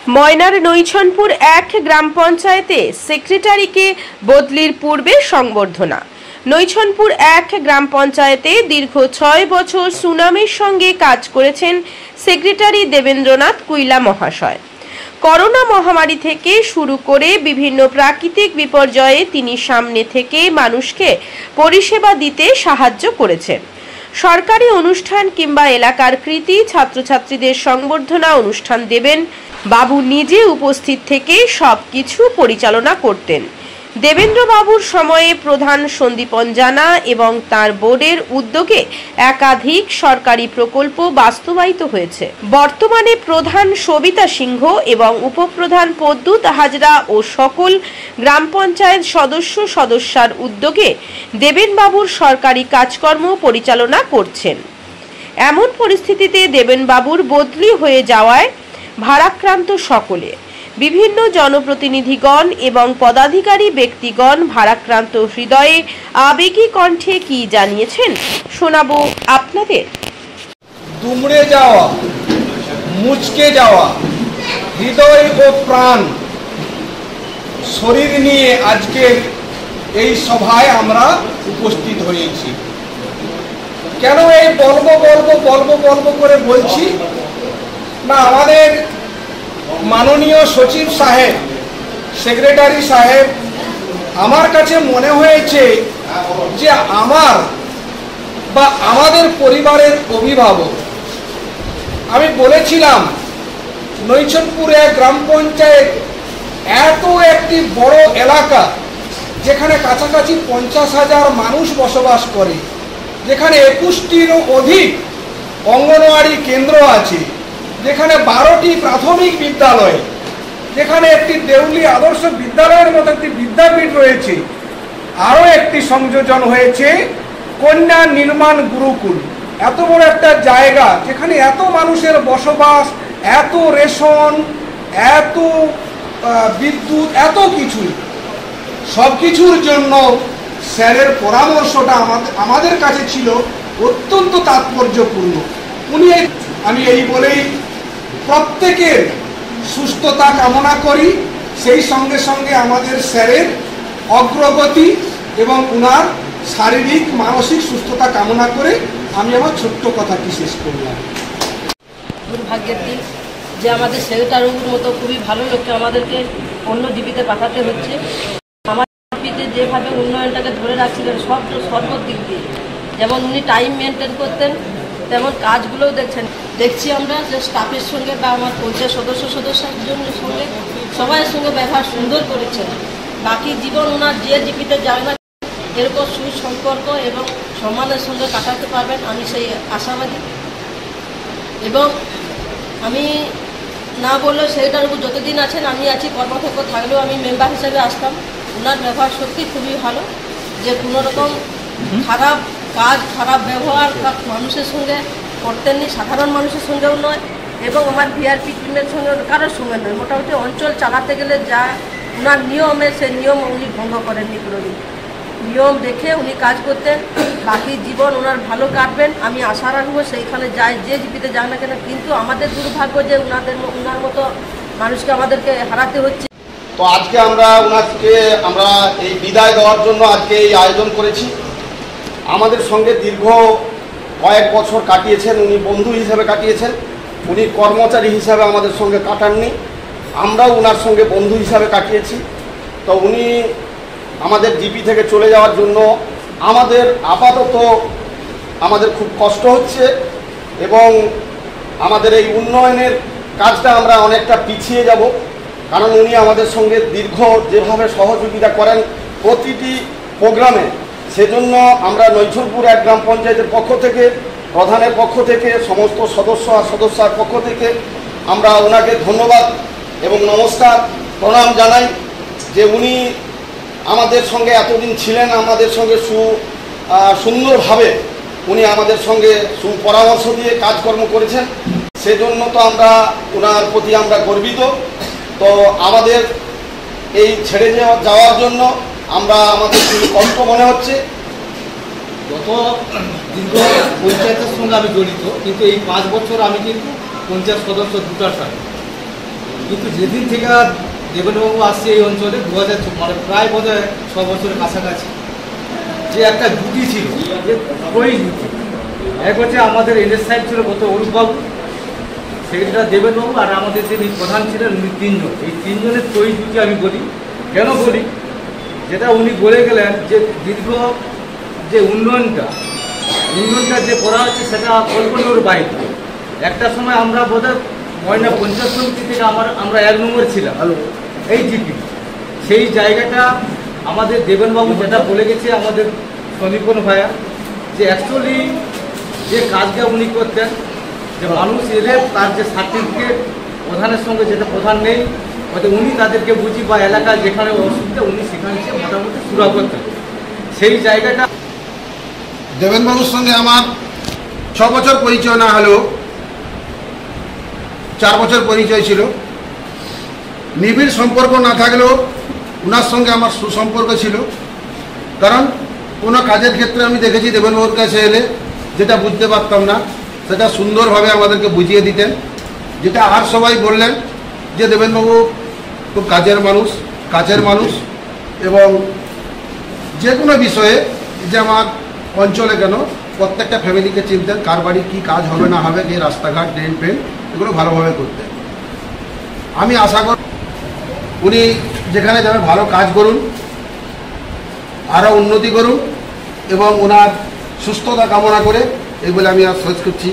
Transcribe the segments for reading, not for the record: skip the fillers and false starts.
ময়নার নৈছনপুর ১ গ্রাম পঞ্চায়েতে সেক্রেটারিকে বদলির পূর্বে সংবর্ধনা। নৈছনপুর ১ গ্রাম পঞ্চায়েতে দীর্ঘ ৬ বছর সুনামের সঙ্গে কাজ করেছেন সেক্রেটারি দেবেন্দ্রনাথ কুইলা মহাশয়। করোনা মহামারী থেকে শুরু করে বিভিন্ন প্রাকৃতিক বিপর্যয়ে তিনি সামনে থেকে মানুষকে পরিষেবা দিতে সাহায্য করেছেন। সরকারি অনুষ্ঠান কিংবা এলাকার কৃতি ছাত্রছাত্রীদের সংবর্ধনা অনুষ্ঠান দেবেন বাবু নিজে উপস্থিত থেকে সবকিছু পরিচালনা করতেন। দেবেন্দ্রবাবুর সময়ে প্রধান সন্দীপন জানা এবং তার বোর্ডের উদ্যোগে একাধিক সরকারি প্রকল্প বাস্তবায়িত হয়েছে। বর্তমানে প্রধান সবিতা সিংহ এবং উপপ্রধান পদ্মুত হাজরা ও সকল গ্রাম পঞ্চায়েত সদস্যার উদ্যোগে দেবেনবাবুর সরকারি কাজকর্ম পরিচালনা করছেন। এমন পরিস্থিতিতে দেবেনবাবুর বদলি হয়ে যাওয়ায় ভারাক্রান্ত সকলে, বিভিন্ন জনপ্রতিনিধিগণ এবং পদাধিকারী ব্যক্তিগণ ভারাক্রান্ত হৃদয়ে আবেগী কণ্ঠে কি জানিয়েছেন শোনাবো আপনাদের। দুমড়ে যাওয়া, মুচকে যাওয়া হৃদয় ও প্রাণ শরীর নিয়ে আজকের এই সভায় আমরা উপস্থিত হয়েছি। কেন এই বলবো করে বলছি না, আমাদের মাননীয় সচিব সাহেব, সেক্রেটারি সাহেব, আমার কাছে মনে হয়েছে যে আমাদের পরিবারের অভিভাবক। আমি বলেছিলাম নৈছনপুর ১ গ্রাম পঞ্চায়েত এত একটি বড় এলাকা, যেখানে কাছাকাছি ৫০,০০০ মানুষ বসবাস করে, যেখানে ২১টিরও অধিক অঙ্গনওয়াড়ি কেন্দ্র আছে, যেখানে ১২টি প্রাথমিক বিদ্যালয়, যেখানে একটি দেউলি আদর্শ বিদ্যালয়ের মতো একটি বিদ্যাপীঠ রয়েছে, আরও একটি সংযোজন হয়েছে কন্যা নির্মাণ গুরুকুল। এত বড় একটা জায়গা, যেখানে এত মানুষের বসবাস, এত রেশন, এত বিদ্যুৎ, এত কিছু, সব কিছুর জন্য স্যারের পরামর্শটা আমাদের কাছে ছিল অত্যন্ত তাৎপর্যপূর্ণ। আমি এই বলেই প্রত্যেকের সুস্থতা কামনা করি, সেই সঙ্গে সঙ্গে আমাদের স্যারের অগ্রগতি এবং উনার শারীরিক মানসিক সুস্থতা কামনা করে আমি আমার ছোট্ট কথাটি শেষ করলাম। দুর্ভাগ্যের দিন যে আমাদের সেক্রেটারির মতো খুবই ভালো লোককে আমাদেরকে অন্য জীবিতে পাঠাতে হচ্ছে। আমার জীবিতে যেভাবে উন্নয়নটাকে ধরে রাখছিলেন সর্বদিক দিয়ে, যেমন উনি টাইম মেনটেন করতেন, তেমন কাজগুলোও দেখছি আমরা যে স্টাফের সঙ্গে বা আমার পঞ্চায়েত সদস্যের সঙ্গে সবাইয়ের সঙ্গে ব্যবহার সুন্দর করেছেন। বাকি জীবন ওনার যে জীবিতে যায় না, এরকম সুসম্পর্ক এবং সম্মানের সঙ্গে কাটাতে পারবেন, আমি সেই আশাবাদী। এবং আমি না বললেও সেইটার উপর যতদিন আছেন আমি আছি, কর্মক্ষেত্র থাকলেও আমি মেম্বার হিসেবে আসতাম। ওনার ব্যবহার সত্যি খুবই ভালো, যে কোনো রকম খারাপ কাজ, খারাপ ব্যবহার মানুষের সঙ্গে করতেননি, সাধারণ মানুষের সঙ্গেও নয় এবং আমার ভিআরপি টিমের সঙ্গে কারোর সঙ্গে নয়। মোটামুটি অঞ্চল চালাতে গেলে যা ওনার নিয়মে, সেই নিয়ম উনি ভঙ্গ করেননি কোনোদিন। নিয়ম দেখে উনি কাজ করতেন। বাকি জীবন ওনার ভালো কাটবেন আমি আশা রাখবো, সেইখানে যায় যে জীবিতে যাক না কেন। কিন্তু আমাদের দুর্ভাগ্য যে ওনার মতো মানুষকে আমাদেরকে হারাতে হচ্ছে। তো আজকে আমরা এই বিদায় দেওয়ার জন্য আজকে এই আয়োজন করেছি। আমাদের সঙ্গে দীর্ঘ কয়েক বছর কাটিয়েছেন, উনি বন্ধু হিসেবে কাটিয়েছেন, উনি কর্মচারী হিসাবে আমাদের সঙ্গে কাটাননি, আমরাও ওনার সঙ্গে বন্ধু হিসাবে কাটিয়েছি। তো উনি আমাদের জিপি থেকে চলে যাওয়ার জন্য আপাতত আমাদের খুব কষ্ট হচ্ছে এবং আমাদের এই উন্নয়নের কাজটা আমরা অনেকটা পিছিয়ে যাব, কারণ উনি আমাদের সঙ্গে যেভাবে সহযোগিতা করেন প্রতিটি প্রোগ্রামে, সেজন্য আমরা নৈছনপুর ১ গ্রাম পঞ্চায়েতের পক্ষ থেকে, প্রধানের পক্ষ থেকে, সমস্ত সদস্যার পক্ষ থেকে আমরা ওনাকে ধন্যবাদ এবং নমস্কার প্রণাম জানাই যে উনি আমাদের সঙ্গে এতদিন ছিলেন, আমাদের সঙ্গে সুন্দরভাবে উনি আমাদের সঙ্গে সুপরামর্শ দিয়ে কাজকর্ম করেছেন। সেজন্য তো ওনার প্রতি আমরা গর্বিত। তো আমাদের এই ছেড়ে যাওয়ার জন্য আমাদের খুবই কষ্ট মনে হচ্ছে। গত দীর্ঘ পঞ্চায়েতের সঙ্গে আমি জড়িত, কিন্তু এই ৫ বছর আমি কিন্তু পঞ্চায়েত সদস্য দুটার সাথে কিন্তু যেদিন থেকে দেবেনবাবু আসছে এই অঞ্চলে 2000 মানে প্রায় বোধহয় 6 বছরের কাছাকাছি, যে একটা জুটি ছিল, যে ওই জুটি এক হচ্ছে আমাদের এনএস সাহেব ছিল গত অরূপবাবু, সেক্রেটারি দেবেনবাবু, আর আমাদের যিনি প্রধান ছিলেন উনি তিনজন। এই তিনজনের তৈ জুটি আমি বলি, কেন বলি, যেটা উনি বলে গেলেন যে দীর্ঘ যে উন্নয়নটা যে করা হচ্ছে সেটা কল্পনার বাইরে। একটা সময় আমরা বোধহয় ময়না পঞ্চায়েত সমিতি থেকে আমরা 1 নম্বর ছিলাম এই জিপি। সেই জায়গাটা আমাদের দেবেনবাবু যেটা বলে গেছে আমাদের সনিপন ভাইয়া, যে অ্যাকচুয়ালি যে কাজটা উনি করতেন, যে মানুষ এলে তার যে সার্টিফিকেট প্রধানের সঙ্গে যেটা প্রধান নেই, হয়তো উনি তাদেরকে বুঝি বা এলাকায় যেখানে অসুবিধা উনি সেখানে মোটামুটি সুরা করতেন। সেই জায়গাটা দেবেনবাবুর সঙ্গে আমার 6 বছর পরিচয় না হলেও 4 বছর পরিচয় ছিল। নিবিড় সম্পর্ক না থাকলেও ওনার সঙ্গে আমার সুসম্পর্ক ছিল, কারণ কোনো কাজের ক্ষেত্রে আমি দেখেছি দেবেনবাবুর কাছে এলে যেটা বুঝতে পারতাম না সেটা সুন্দরভাবে আমাদেরকে বুঝিয়ে দিতেন। যেটা আর সবাই বললেন যে দেবেনবাবু খুব কাজের মানুষ এবং যে কোনো বিষয়ে, যে আমার অঞ্চলে কেন প্রত্যেকটা ফ্যামিলিকে চিনতেন, কার বাড়ি কী কাজ হবে না হবে, যে রাস্তাঘাট ড্রেন ফ্রেন এগুলো ভালোভাবে করতেন। আমি আশা করি উনি যেখানে যাবে ভালো কাজ করুন, আরও উন্নতি করুন এবং ওনার সুস্থতা কামনা করে এই বলে আমি আর শেষ করছি।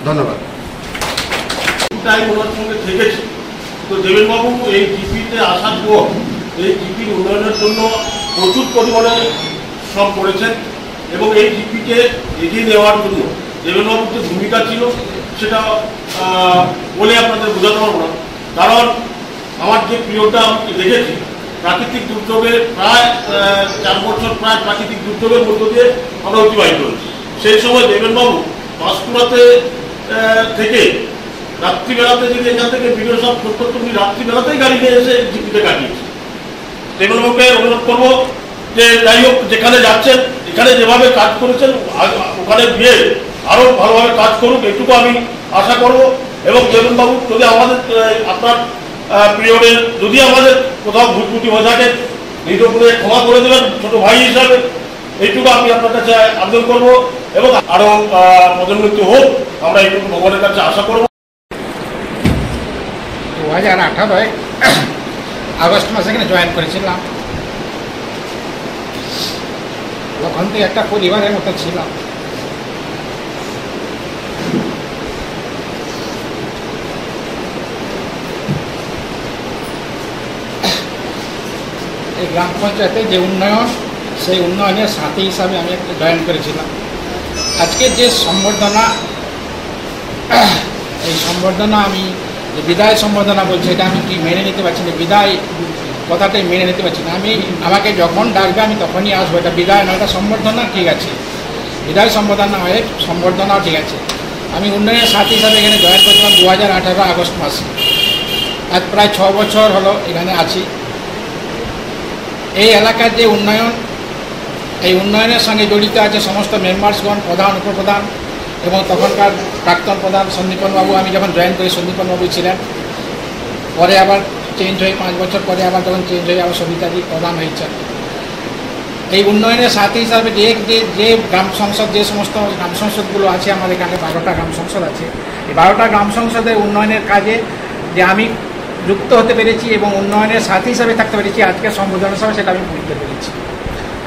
ধন্যবাদ। টাইম ওনার সঙ্গে থেকেছি, তো দেবেনবাবু এই জিপিতে আসার পর এই জিপির উন্নয়নের জন্য প্রচুর পরিমাণে সব করেছেন এবং এই জিপিকে এগিয়ে নেওয়ার জন্য দেবেনবাবুর যে ভূমিকা ছিল সেটা বলে আপনাদের বোঝাতে পারবো না। কারণ আমার যে পিরিয়ডটা আমি দেখেছি, প্রাকৃতিক দুর্যোগে প্রায় 4 বছর প্রায় প্রাকৃতিক দুর্যোগের মধ্য দিয়ে আমরা অতিবাহিত করেছি। সেই সময় দেবেনবাবু পাঁশকুড়াতে থেকে রাত্রিবেলাতে, যদি এখান থেকে ভিডিও সব করতে তুমি রাত্রিবেলাতেই গাড়ি নিয়ে এসে জিপিতে কাটিয়েছি। দেবেনবাবুকে অনুরোধ করবো যে যাই হোক যেখানে যাচ্ছেন, এখানে যেভাবে কাজ করেছেন ওখানে গিয়ে আরও ভালোভাবে কাজ করুক, এটুকু আমি আশা করব। এবং দেবেনবাবু যদি আমাদের আপনার পিরিয়ডে যদি আমাদের কোথাও ভুল ত্রুটি হয়ে থাকে নির্ভরে ক্ষমা করে দেবেন ছোট ভাই হিসাবে, এইটুকু আমি আপনার কাছে আবেদন করব এবং আরও পদোন্নতি হোক, আমরা এইটুকু ভগবানের কাছে আশা করব। 2018 আগস্ট মাসে এখানে জয়েন করেছিলাম। তখন থেকে একটা পরিবারের মতো ছিলাম। এই গ্রাম পঞ্চায়েতের যে উন্নয়ন, সেই উন্নয়নের সাথী হিসাবে আমি একটা জয়েন করেছিলাম। আজকে যে সম্বর্ধনা, এই সম্বর্ধনা আমি যে বিদায় সম্বর্ধনা বলছি, এটা আমি কি মেনে নিতে পারছি না, বিদায় কথাটাই মেনে নিতে পারছি না। আমাকে যখন ডাকবে আমি তখনই আসবো। এটা বিদায় নয়, এটা সম্বর্ধনা, ঠিক আছে, বিদায় সম্বর্ধনা হয়ে সম্বর্ধনাও ঠিক আছে। আমি উন্নয়নের সাথী হিসাবে এখানে জয়েন করেছিলাম 2018 আগস্ট মাসে। আজ প্রায় 6 বছর হলো এখানে আছি। এই এলাকার যে উন্নয়ন, এই উন্নয়নের সঙ্গে জড়িত আছে সমস্ত মেম্বার্সগণ, প্রধান, উপপ্রধান এবং তখনকার প্রাক্তন প্রধান সন্দীপনবাবু। আমি যখন জয়েন করি সন্দীপনবাবু ছিলেন, পরে আবার চেঞ্জ হয়ে 5 বছর পরে আবার যখন চেঞ্জ হয়ে আবার সবিতাজি প্রধান হয়েছেন। এই উন্নয়নের সাথী হিসাবে যে গ্রাম সংসদ, যে সমস্ত গ্রাম সংসদগুলো আছে আমাদের এখানে 12টা গ্রাম সংসদ আছে, এই 12টা গ্রাম সংসদের উন্নয়নের কাজে যে আমি যুক্ত হতে পেরেছি এবং উন্নয়নের সাথী হিসাবে থাকতে পেরেছি, আজকে সম্বর্ধনার সময় সেটা আমি বুঝতে পেরেছি।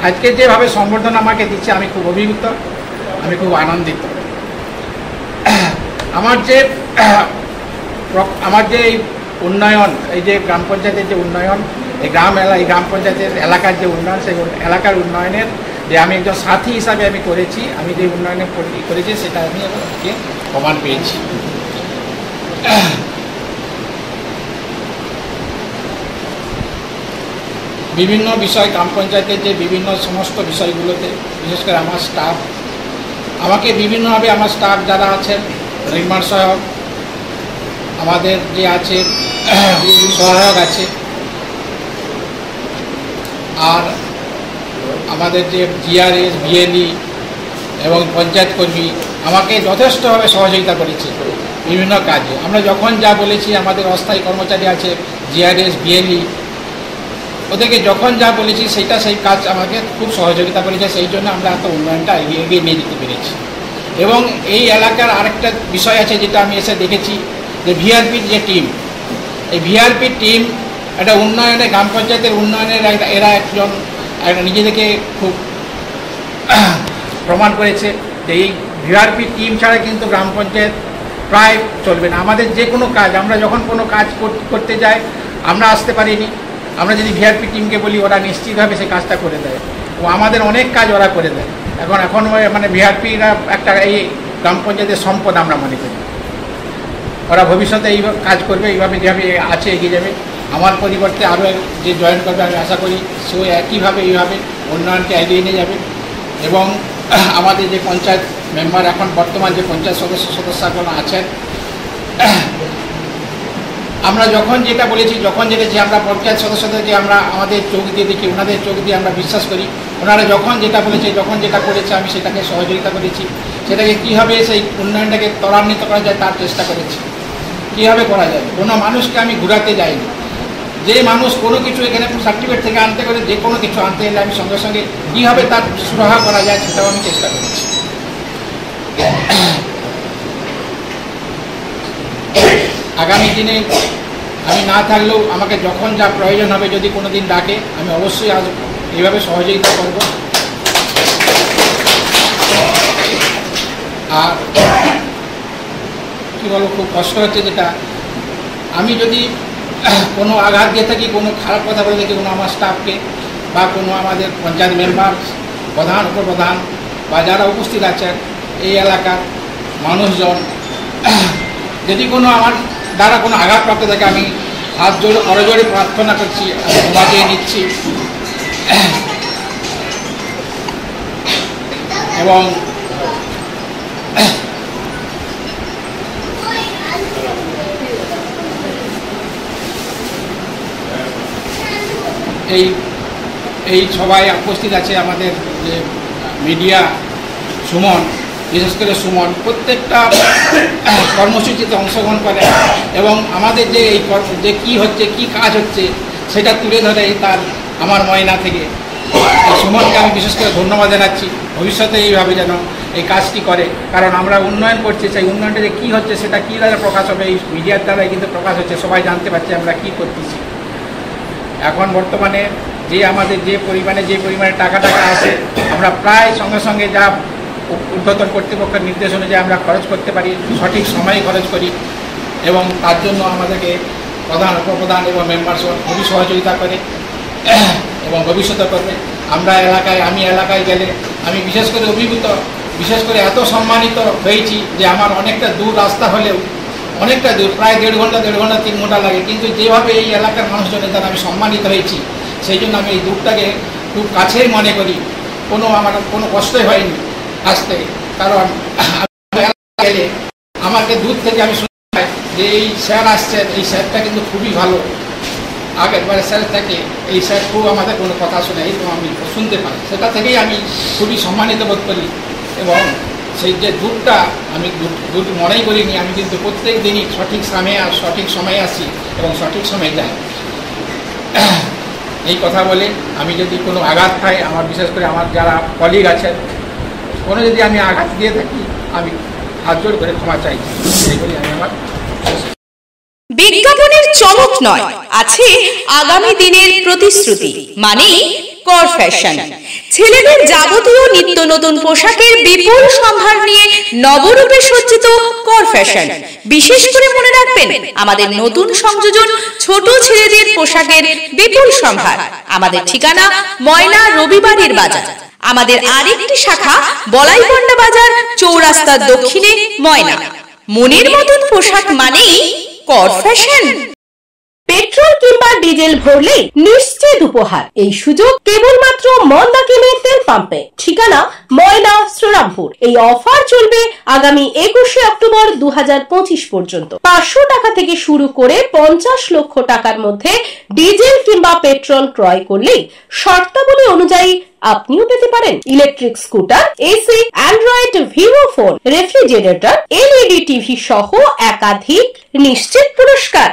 আজকে যেভাবে সম্বর্ধনা আমাকে দিচ্ছে আমি খুব অভিভূত, আমি খুব আনন্দিত। আমার যে এই উন্নয়ন, এই যে গ্রাম পঞ্চায়েতের যে উন্নয়ন, এই গ্রাম পঞ্চায়েতের এলাকার যে উন্নয়ন, সেই এলাকার উন্নয়নের যে আমি একজন সাথী হিসাবে আমি করেছি, আমি যে উন্নয়নে করেছি সেটা আমি আজকে প্রমাণ পেয়েছি। বিভিন্ন বিষয়, গ্রাম পঞ্চায়েতের যে বিভিন্ন সমস্ত বিষয়গুলোতে বিশেষ করে আমার স্টাফ আমাকে বিভিন্নভাবে, আমার স্টাফ যারা আছেন, নির্মাণ সহায়ক আমাদের যে আছে, সহায়ক আছে, আর আমাদের যে জিআরএস, বিএলই এবং পঞ্চায়েত কর্মী আমাকে যথেষ্টভাবে সহযোগিতা করেছে। বিভিন্ন কাজে। আমরা যখন যা বলেছি, আমাদের অস্থায়ী কর্মচারী আছে জিআরএস বিএলই, ওদেরকে যখন যা বলেছি সেই কাজ আমাকে খুব সহযোগিতা করেছে, সেই জন্য আমরা এত উন্নয়নটা এগিয়ে নিয়ে যেতে পেরেছি। এবং এই এলাকার আরেকটা বিষয় আছে যেটা আমি এসে দেখেছি, যে ভিআরপির যে টিম, এই ভিআরপির টিম একটা উন্নয়নে, গ্রাম পঞ্চায়েতের উন্নয়নের এরা একজন নিজেদেরকে খুব প্রমাণ করেছে যে এই ভিআরপি টিম ছাড়া কিন্তু গ্রাম পঞ্চায়েত প্রায় চলবে না। আমাদের যে কোনো কাজ, আমরা যখন কোনো কাজ করতে যাই, আমরা আসতে পারিনি, আমরা যদি ভিআরপি টিমকে বলি, ওরা নিশ্চিতভাবে সেই কাজটা করে দেয়। ও আমাদের অনেক কাজ ওরা করে দেয়। এখন মানে ভিআরপিরা একটা এই গ্রাম পঞ্চায়েতের সম্পদ আমরা মনে করি। ওরা ভবিষ্যতে এইভাবে কাজ করবে, এইভাবে যেভাবে আছে এগিয়ে যাবে। আমার পরিবর্তে আরও যে জয়েন করবে আমি আশা করি সেও একইভাবে এইভাবে উন্নয়নকে এগিয়ে নিয়ে যাবে। এবং আমাদের যে পঞ্চায়েত মেম্বার, এখন বর্তমান যে পঞ্চায়েত সদস্যগণ আছেন, আমরা যখন যেটা বলেছি, যে আমরা পঞ্চায়েত সদস্যদেরকে আমরা আমাদের চোখ দিয়ে দেখি, ওনাদের চোখ দিয়ে আমরা বিশ্বাস করি। ওনারা যখন যেটা বলেছে, যখন যেটা করেছে, আমি সেটাকে সহযোগিতা করেছি। সেটাকে কীভাবে সেই উন্নয়নটাকে ত্বরান্বিত করা যায় তার চেষ্টা করেছি। কীভাবে করা যায়, কোনো মানুষকে আমি ঘুরাতে যাইনি। যে মানুষ কোনো কিছু এখানে সার্টিফিকেট থেকে আনতে করে, যে কোনো কিছু আনতে এলে আমি সঙ্গে সঙ্গে কীভাবে তার সুরাহা করা যায় সেটাও আমি চেষ্টা করেছি। আগামী দিনে আমি না থাকলেও আমাকে যখন যা প্রয়োজন হবে, যদি কোনো দিন ডাকে, আমি অবশ্যই আসবো, এইভাবে সহযোগিতা করব। আর কী বলবো, খুব কষ্ট হচ্ছে যেটা, আমি যদি কোনো আঘাত দিয়ে থাকি, কোনো খারাপ কথা বলে থাকি কোনো আমার স্টাফকে, বা কোনো আমাদের পঞ্চায়েত মেম্বার, প্রধান, উপপ্রধান, বা যারা উপস্থিত আছেন এই এলাকার মানুষজন, যদি কোনো আমার দ্বারা কোনো আঘাতপ্রাপ্ত থাকে, আমি হাত জোড়ে করজোড়ে প্রার্থনা করছি, আমি ক্ষমা চেয়ে নিচ্ছি। এবং এই সবাই উপস্থিত আছে আমাদের যে মিডিয়া, সুমন, বিশেষ করে সুমন প্রত্যেকটা কর্মসূচিতে অংশগ্রহণ করে এবং আমাদের যে এই যে কী হচ্ছে, কী কাজ হচ্ছে সেটা তুলে ধরে তার আমার ময়না থেকে। সুমনকে আমি বিশেষ করে ধন্যবাদ জানাচ্ছি। ভবিষ্যতে এইভাবে যেন এই কাজটি করে, কারণ আমরা উন্নয়ন করছি, সেই উন্নয়নটা যে কী হচ্ছে সেটা কী দ্বারা প্রকাশ হবে, এই মিডিয়ার দ্বারাই কিন্তু প্রকাশ হচ্ছে। সবাই জানতে পারছে আমরা কী করতেছি। এখন বর্তমানে যে আমাদের যে পরিমাণে টাকা আসে, আমরা প্রায় সঙ্গে সঙ্গে যা ঊর্ধ্বতন কর্তৃপক্ষের নির্দেশ অনুযায়ী আমরা খরচ করতে পারি, সঠিক সময়ে খরচ করি এবং তার জন্য আমাদেরকে প্রধান, উপপ্রধান এবং মেম্বারসগণ খুবই সহযোগিতা করে এবং ভবিষ্যতে করবে। আমি এলাকায় গেলে আমি বিশেষ করে অভিভূত, বিশেষ করে এত সম্মানিত হয়েছি যে আমার অনেকটা দূর রাস্তা হলেও, অনেকটা দূর, প্রায় 1.5 ঘন্টা 3 ঘন্টা লাগে, কিন্তু যেভাবে এই এলাকার মানুষজনের দ্বারা আমি সম্মানিত হয়েছি, সেই জন্য আমি এই দূরটাকে খুব কাছেই মনে করি। আমার কোনো কষ্টই হয়নি আসতে, কারণ গেলে আমাকে দূর থেকে আমি শুনতে পাই যে এই স্যার আসছেন, এই স্যারটা কিন্তু খুবই ভালো। আগেরবারে স্যার থেকে এই স্যার খুব আমাদের কোনো কথা শোনে, এই তো আমি শুনতে পাই, সেটা থেকেই আমি খুবই সম্মানিত বোধ করি। এবং সেই যে দূরটা আমি দূর মনেই করিনি, আমি কিন্তু প্রত্যেক দিনই সঠিক সময়ে আসি এবং সঠিক সময়ে যাই। এই কথা বলে আমি যদি কোনো আঘাত পাই, আমার বিশেষ করে আমার যারা কলিগ আছেন, কোনো যদি আমি আঘাত দিয়ে থাকি, আমি হাত জোড় করে ক্ষমা চাই। এই বলে আমি আমার বিজ্ঞাপনের চমক নয়, আছে আগামী দিনের প্রতিশ্রুতি, মানে কর ফ্যাশন। ছেলেদের যাবতীয় নিত্য নতুন পোশাকের বিপুল সম্ভার নিয়ে নবরূপে সজ্জিত কর ফ্যাশন। বিশেষ করে মনে রাখবেন, আমাদের নতুন সংযোজন ছোট ছেলেদের পোশাকের বিপুল সম্ভার। আমাদের ঠিকানা ময়না রবিবারের বাজার। আমাদের আরেকটি শাখা বলাইপন্ডা বাজার, চৌরাস্তার দক্ষিণে ময়না। মনের মতন পোশাক মানেই কর ফ্যাশন। পেট্রোল কিংবা ডিজেল ভরলে নিশ্চিত উপহার। এই সুযোগ কেবলমাত্র মন্দাকিনীর তেল পাম্পে। ঠিকানা ময়না, শ্রীরামপুর। এই অফার চলবে আগামী 21শে অক্টোবর 2025 পর্যন্ত। 500 টাকা থেকে শুরু করে 50 লক্ষ টাকার মধ্যে ডিজেল কিংবা পেট্রোল ক্রয় করলে শর্তাবলী অনুযায়ী আপনিও পেতে পারেন electric scooter, AC, Android Vivo phone, refrigerator, LED TV সহ একাধিক নিশ্চিত পুরস্কার।